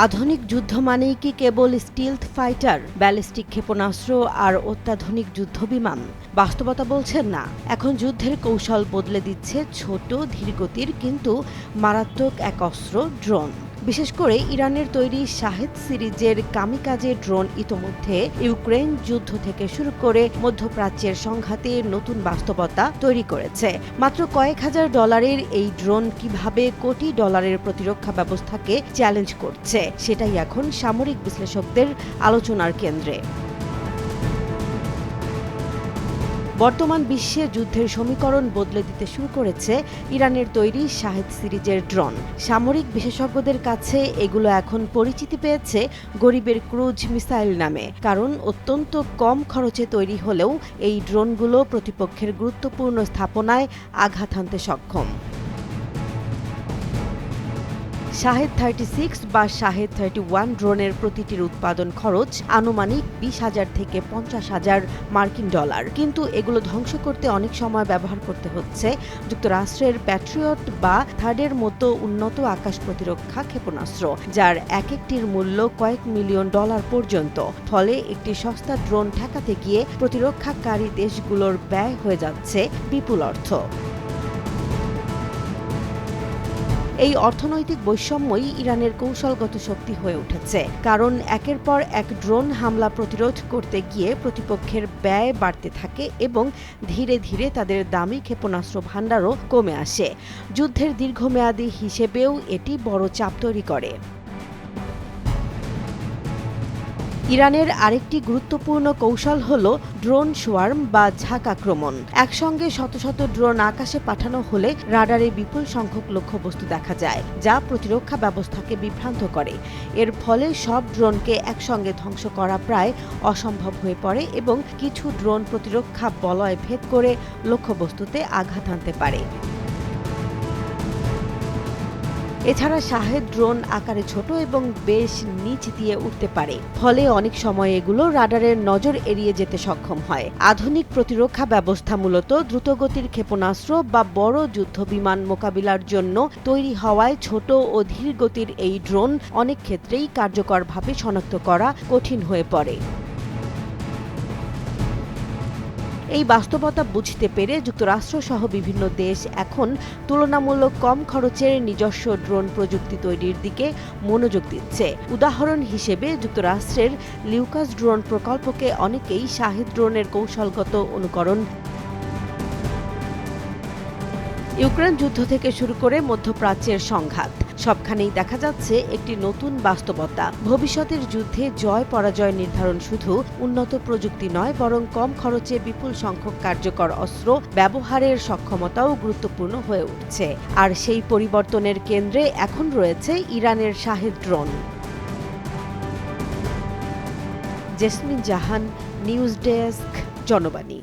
আধুনিক যুদ্ধ মানেই কি কেবল স্টিলথ ফাইটার, ব্যালিস্টিক ক্ষেপণাস্ত্র আর অত্যাধুনিক যুদ্ধবিমান? বাস্তবতা বলছেন না। এখন যুদ্ধের কৌশল বদলে দিচ্ছে ছোট, ধীরগতির কিন্তু মারাত্মক এক অস্ত্র, ড্রোন। বিশেষ করে ইরানের তৈরি শাহেদ সিরিজের কামিকাজে ড্রোন ইতোমধ্যে ইউক্রেন যুদ্ধ থেকে শুরু করে মধ্যপ্রাচ্যের সংঘাতে নতুন বাস্তবতা তৈরি করেছে। মাত্র কয়েক হাজার ডলারের এই ড্রোন কিভাবে কোটি ডলারের প্রতিরক্ষা ব্যবস্থাকে চ্যালেঞ্জ করছে, সেটাই এখন সামরিক বিশ্লেষকদের আলোচনার কেন্দ্রে। বর্তমান বিশ্বে যুদ্ধের সমীকরণ বদলে দিতে শুরু করেছে ইরানের তৈরি শাহেদ সিরিজের ড্রোন। সামরিক বিশেষজ্ঞদের কাছে এগুলো এখন পরিচিতি পেয়েছে গরিবের ক্রুজ মিসাইল নামে, কারণ অত্যন্ত কম খরচে তৈরি হলেও এই ড্রোনগুলো প্রতিপক্ষের গুরুত্বপূর্ণ স্থাপনায় আঘাত হানতে সক্ষম। শাহেদ 36 বা শাহেদ 31 ড্রোনের প্রতিটির উৎপাদন খরচ আনুমানিক 20,000 থেকে 50,000 মার্কিন ডলার। কিন্তু এগুলো ধ্বংস করতে অনেক সময় ব্যবহার করতে হচ্ছে যুক্তরাষ্ট্রের প্যাট্রিয়ট বা থার্ডের মতো উন্নত আকাশ প্রতিরক্ষা ক্ষেপণাস্ত্র, যার এক একটির মূল্য কয়েক মিলিয়ন ডলার পর্যন্ত। ফলে একটি সস্তা ড্রোন ঠেকাতে গিয়ে প্রতিরক্ষাকারী দেশগুলোর ব্যয় হয়ে যাচ্ছে বিপুল অর্থ। এই অর্থনৈতিক বৈষম্যই ইরানের কৌশলগত শক্তি হয়ে উঠেছে, কারণ একের পর এক ড্রোন হামলা প্রতিরোধ করতে গিয়ে প্রতিপক্ষের ব্যয় বাড়তে থাকে এবং ধীরে ধীরে তাদের দামি ক্ষেপণাস্ত্র ভাণ্ডারও কমে আসে। যুদ্ধের দীর্ঘমেয়াদী হিসেবেও এটি বড় চাপ তৈরি করে। ইরানের আরেকটি গুরুত্বপূর্ণ কৌশল হল ড্রোন সোয়ার্ম বা ঝাঁক আক্রমণ। একসঙ্গে শত শত ড্রোন আকাশে পাঠানো হলে রাডারে বিপুল সংখ্যক লক্ষ্যবস্তু দেখা যায়, যা প্রতিরক্ষা ব্যবস্থাকে বিভ্রান্ত করে। এর ফলে সব ড্রোনকে একসঙ্গে ধ্বংস করা প্রায় অসম্ভব হয়ে পড়ে এবং কিছু ড্রোন প্রতিরক্ষা বলয় ভেদ করে লক্ষ্যবস্তুতে আঘাত হানতে পারে। এছাড়া শাহেদ ড্রোন আকারে ছোট এবং বেশ নিচ দিয়ে উঠতে পারে, ফলে অনেক সময় এগুলো রাডারের নজর এড়িয়ে যেতে সক্ষম হয়। আধুনিক প্রতিরক্ষা ব্যবস্থা মূলত দ্রুতগতির ক্ষেপণাস্ত্র বা বড় যুদ্ধবিমান মোকাবিলার জন্য তৈরি হওয়ায় ছোট ও ধীর গতির এই ড্রোন অনেক ক্ষেত্রেই কার্যকরভাবে শনাক্ত করা কঠিন হয়ে পড়ে। এই বাস্তবতা বুঝতে পেরে যুক্তরাষ্ট্রসহ বিভিন্ন দেশ এখন তুলনামূলক কম খরচের নিজস্ব ড্রোন প্রযুক্তি তৈরির দিকে মনোযোগ দিচ্ছে। উদাহরণ হিসেবে যুক্তরাষ্ট্রের লিউকাস ড্রোন প্রকল্পকে অনেকেই শাহেদ ড্রোনের কৌশলগত অনুকরণ। ইউক্রেন যুদ্ধ থেকে শুরু করে মধ্যপ্রাচ্যের সংঘাত, সবখানেই দেখা যাচ্ছে একটি নতুন বাস্তবতা। ভবিষ্যতের যুদ্ধে জয় পরাজয় নির্ধারণ শুধু উন্নত প্রযুক্তি নয়, বরং কম খরচে বিপুল সংখ্যক কার্যকর অস্ত্র ব্যবহারের সক্ষমতাও গুরুত্বপূর্ণ হয়ে উঠছে। আর সেই পরিবর্তনের কেন্দ্রে এখন রয়েছে ইরানের শাহেদ ড্রোন। জেসমিন জাহান, নিউজ ডেস্ক, জনবাণী।